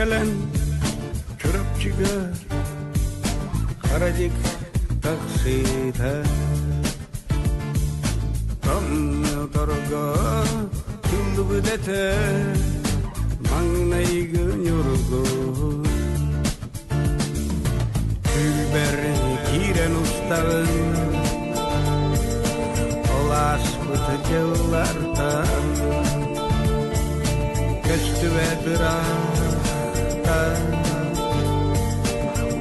gelen çorapçıga karacık takside tam torga tünlü dete mangnaygın yorgun Gülber kiren ustagın olas bıtıcılardan Köstü ve dırağdan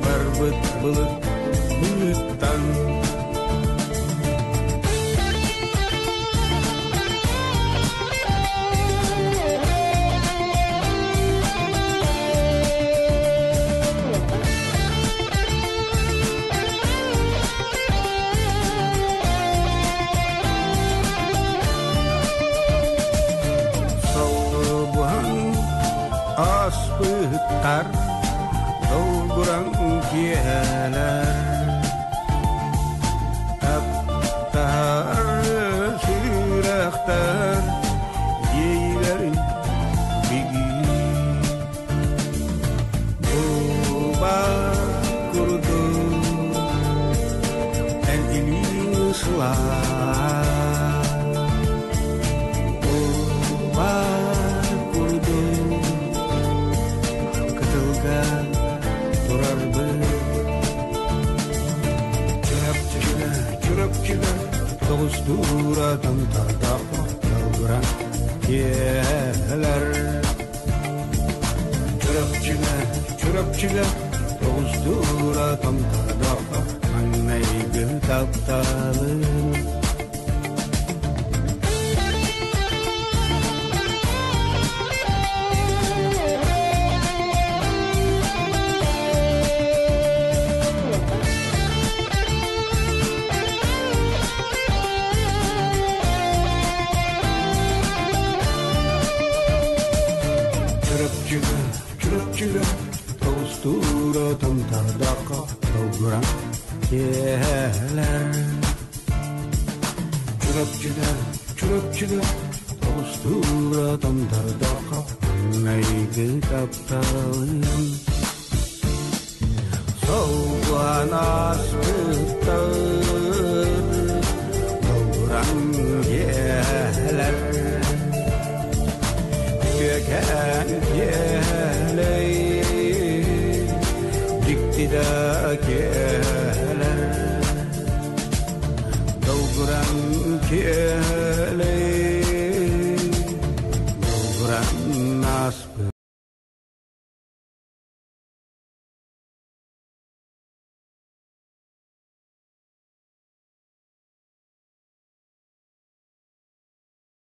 barbıt bılık buluttan Aspıhtar dolduran kiyeler Taptar sürektar Yeyilerin bigi Buba kurdu En ilin ıslah Buba kurdu durardı çorapçıda doğuşturadan tardakla yaldıran yeler çorapçıda doğuşturadan tardakla anneygı taptalım Çorapçıda tosturadan tardaka dolduran yeler Çorapçıda tosturadan tardaka anneygı taptalım Soğuğan aspıhtır dolduran yeler Göken yeler dikti de keler dolduran keler